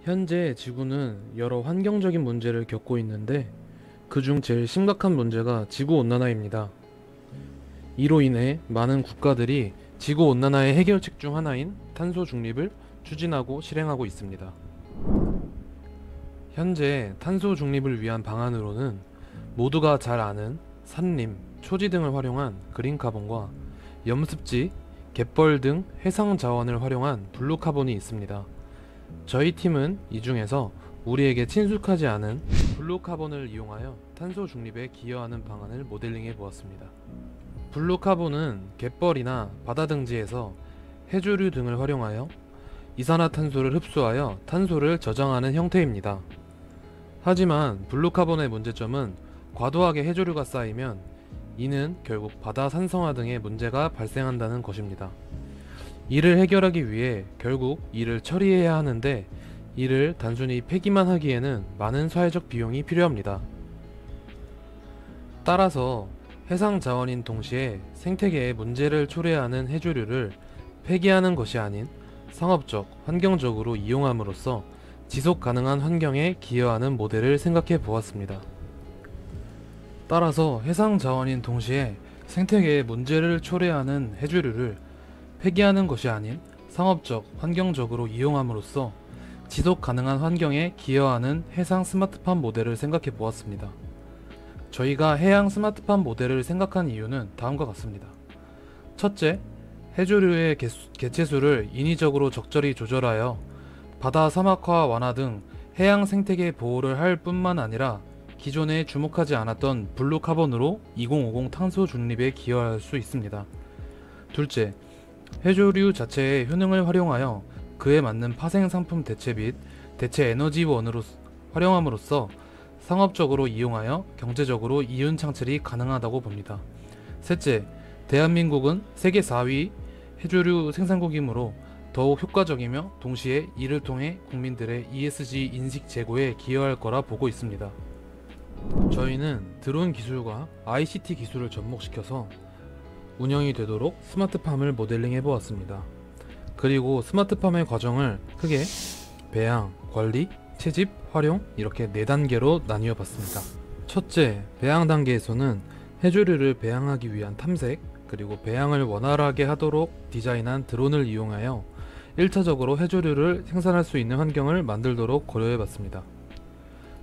현재 지구는 여러 환경적인 문제를 겪고 있는데 그중 제일 심각한 문제가 지구온난화입니다. 이로 인해 많은 국가들이 지구온난화의 해결책 중 하나인 탄소 중립을 추진하고 실행하고 있습니다. 현재 탄소 중립을 위한 방안으로는 모두가 잘 아는 산림, 초지 등을 활용한 그린카본과 염습지, 갯벌 등 해상 자원을 활용한 블루카본이 있습니다. 저희 팀은 이 중에서 우리에게 친숙하지 않은 블루카본을 이용하여 탄소 중립에 기여하는 방안을 모델링해 보았습니다. 블루카본은 갯벌이나 바다 등지에서 해조류 등을 활용하여 이산화탄소를 흡수하여 탄소를 저장하는 형태입니다. 하지만 블루카본의 문제점은 과도하게 해조류가 쌓이면 이는 결국 바다 산성화 등의 문제가 발생한다는 것입니다. 이를 해결하기 위해 결국 이를 처리해야 하는데 이를 단순히 폐기만 하기에는 많은 사회적 비용이 필요합니다. 따라서 해상 자원인 동시에 생태계에 문제를 초래하는 해조류를 폐기하는 것이 아닌 상업적, 환경적으로 이용함으로써 지속 가능한 환경에 기여하는 모델을 생각해 보았습니다. 따라서 해상 자원인 동시에 생태계에 문제를 초래하는 해조류를 폐기하는 것이 아닌 상업적, 환경적으로 이용함으로써 지속 가능한 환경에 기여하는 해상 스마트팜 모델을 생각해 보았습니다. 저희가 해양 스마트팜 모델을 생각한 이유는 다음과 같습니다. 첫째, 해조류의 개체수를 인위적으로 적절히 조절하여 바다 사막화 완화 등 해양 생태계 보호를 할 뿐만 아니라 기존에 주목하지 않았던 블루카본으로 2050 탄소 중립에 기여할 수 있습니다. 둘째, 해조류 자체의 효능을 활용하여 그에 맞는 파생 상품 대체 및 대체 에너지원으로 활용함으로써 상업적으로 이용하여 경제적으로 이윤 창출이 가능하다고 봅니다. 셋째, 대한민국은 세계 4위 해조류 생산국이므로 더욱 효과적이며 동시에 이를 통해 국민들의 ESG 인식 제고에 기여할 거라 보고 있습니다. 저희는 드론 기술과 ICT 기술을 접목시켜서 운영이 되도록 스마트팜을 모델링 해보았습니다. 그리고 스마트팜의 과정을 크게 배양, 관리, 채집, 활용 이렇게 4단계로 나뉘어 봤습니다. 첫째, 배양 단계에서는 해조류를 배양하기 위한 탐색, 그리고 배양을 원활하게 하도록 디자인한 드론을 이용하여 1차적으로 해조류를 생산할 수 있는 환경을 만들도록 고려해 봤습니다.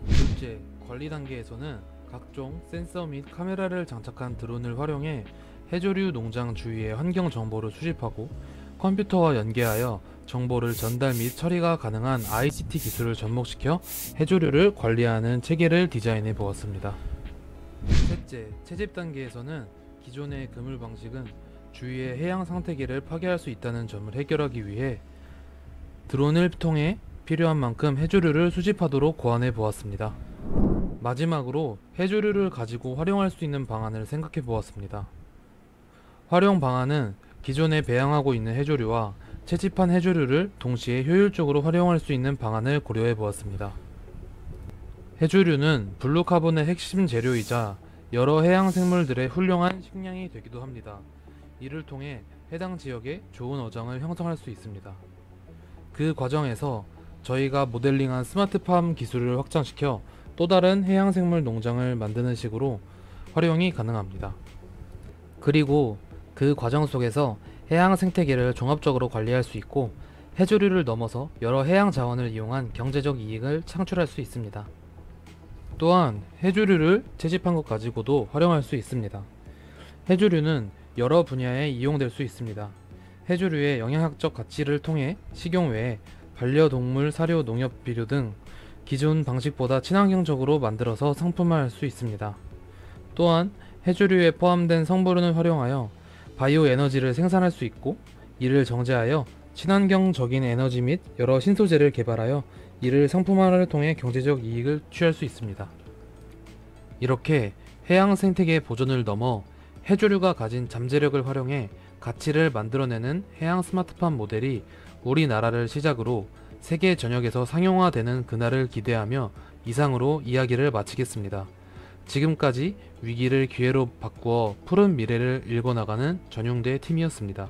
둘째, 관리 단계에서는 각종 센서 및 카메라를 장착한 드론을 활용해 해조류 농장 주위의 환경 정보를 수집하고 컴퓨터와 연계하여 정보를 전달 및 처리가 가능한 ICT 기술을 접목시켜 해조류를 관리하는 체계를 디자인해 보았습니다. 셋째, 채집 단계에서는 기존의 그물 방식은 주위의 해양 생태계를 파괴할 수 있다는 점을 해결하기 위해 드론을 통해 필요한 만큼 해조류를 수집하도록 고안해 보았습니다. 마지막으로 해조류를 가지고 활용할 수 있는 방안을 생각해 보았습니다. 활용 방안은 기존에 배양하고 있는 해조류와 채집한 해조류를 동시에 효율적으로 활용할 수 있는 방안을 고려해 보았습니다. 해조류는 블루카본의 핵심 재료이자 여러 해양 생물들의 훌륭한 식량이 되기도 합니다. 이를 통해 해당 지역에 좋은 어장을 형성할 수 있습니다. 그 과정에서 저희가 모델링한 스마트팜 기술을 확장시켜 또 다른 해양생물 농장을 만드는 식으로 활용이 가능합니다. 그리고 그 과정 속에서 해양 생태계를 종합적으로 관리할 수 있고 해조류를 넘어서 여러 해양 자원을 이용한 경제적 이익을 창출할 수 있습니다. 또한 해조류를 채집한 것 가지고도 활용할 수 있습니다. 해조류는 여러 분야에 이용될 수 있습니다. 해조류의 영양학적 가치를 통해 식용 외에 반려동물 사료 농협 비료 등 기존 방식보다 친환경적으로 만들어서 상품화할 수 있습니다. 또한 해조류에 포함된 성분을 활용하여 바이오 에너지를 생산할 수 있고 이를 정제하여 친환경적인 에너지 및 여러 신소재를 개발하여 이를 상품화를 통해 경제적 이익을 취할 수 있습니다. 이렇게 해양 생태계 보존을 넘어 해조류가 가진 잠재력을 활용해 가치를 만들어내는 해양 스마트팜 모델이 우리나라를 시작으로 세계 전역에서 상용화되는 그날을 기대하며 이상으로 이야기를 마치겠습니다. 지금까지 위기를 기회로 바꾸어 푸른 미래를 일궈나가는 전용대 팀이었습니다.